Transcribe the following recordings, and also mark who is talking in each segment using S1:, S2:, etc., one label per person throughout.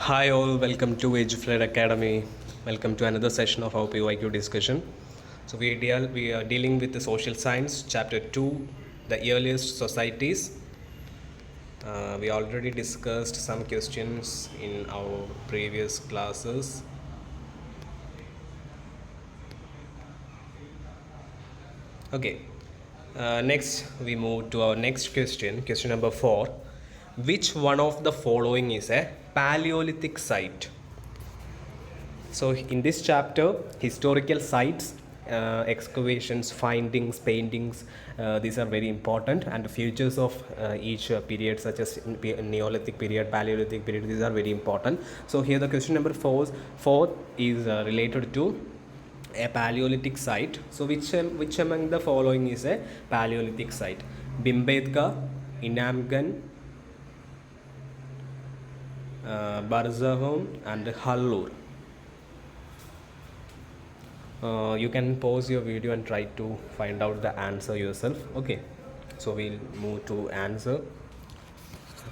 S1: Hi all, welcome to Eduflare Academy. Welcome to another session of our PYQ discussion. So we are dealing with the Social Science Chapter 2, the earliest societies. We already discussed some questions in our previous classes. Okay, next we move to our next question, question number 4. Which one of the following is a Palaeolithic site? So in this chapter, historical sites, excavations, findings, paintings, these are very important, and the features of each period, such as Neolithic period, Paleolithic period, these are very important. So here the question number 4 is related to a Paleolithic site. So which among the following is a Paleolithic site? Bimbetka, Inamgan, Barzahom, and Hallur. You can pause your video and try to find out the answer yourself. Okay, so we'll move to answer.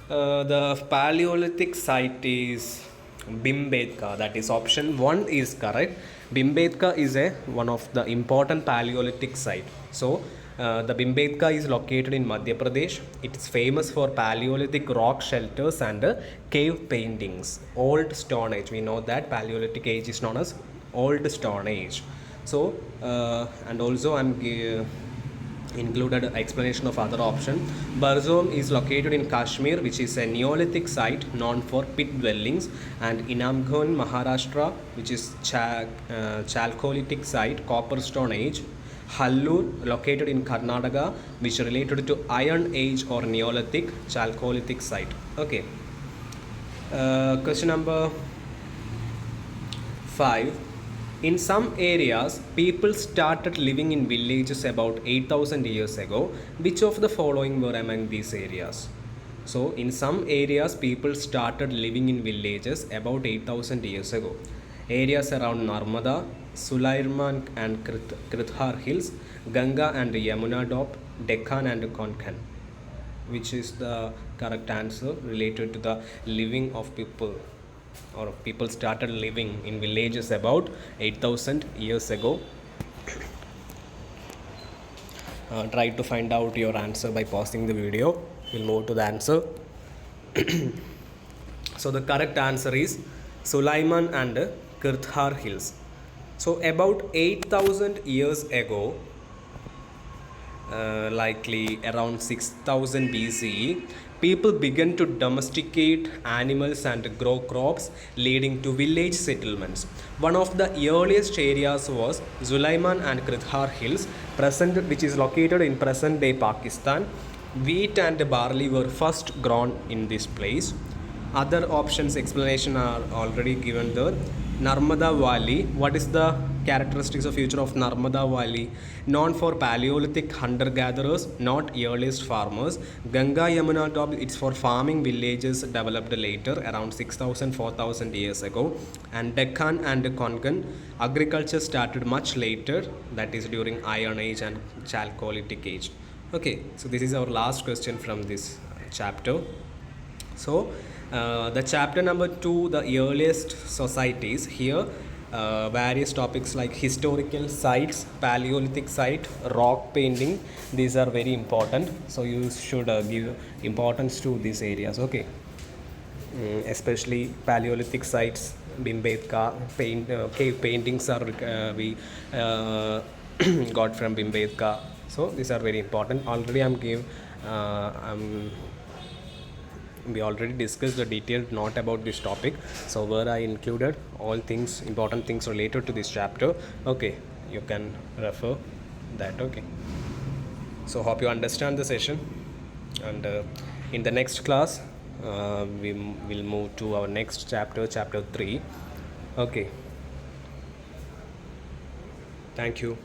S1: The Paleolithic site is Bimbetka, that is option 1 is correct. Bimbetka is one of the important Paleolithic site. So the Bimbetka is located in Madhya Pradesh. It's famous for Paleolithic rock shelters and cave paintings. Old Stone Age, we know that Paleolithic age is known as Old Stone Age. So and also I'm included explanation of other option. Barzom is located in Kashmir, which is a Neolithic site known for pit dwellings, and Inamgan, Maharashtra, which is Chalcolithic site, Copper Stone Age. Hallur, located in Karnataka, which is related to Iron Age or Neolithic, Chalcolithic site. Okay. Question number 5. In some areas, people started living in villages about 8,000 years ago. Which of the following were among these areas? So, in some areas, people started living in villages about 8,000 years ago. Areas around Narmada, Sulaiman and Krithar Hills, Ganga and Yamuna Dop, Deccan and Konkan. Which is the correct answer related to the living of people, or people started living in villages about 8,000 years ago. Try to find out your answer by pausing the video. We'll move to the answer. So the correct answer is Sulaiman and Kirthar Hills. So about 8,000 years ago, likely around 6000 BCE, people began to domesticate animals and grow crops, leading to village settlements. One of the earliest areas was Sulaiman and Krithar Hills, which is located in present-day Pakistan. Wheat and barley were first grown in this place. Other options explanation are already given there. Narmada Valley, what is the characteristics of feature of Narmada Valley? Known for Paleolithic hunter-gatherers, not earliest farmers. Ganga Yamuna Dop, it's for farming villages developed later, around 6,000, 4,000 years ago. And Deccan and Konkan, agriculture started much later, that is during Iron Age and Chalcolithic Age. Okay, so this is our last question from this chapter. So the chapter number 2, the earliest societies, here various topics like historical sites, Paleolithic site, rock painting, these are very important, so you should give importance to these areas. Okay, especially Paleolithic sites, Bimbetka, cave paintings are we got from Bimbetka, so these are very important. Already we already discussed the detailed note about this topic, so where I included all things, important things related to this chapter. Okay, you can refer that. Okay, so hope you understand the session, and in the next class we will move to our next chapter, chapter 3. Okay, thank you.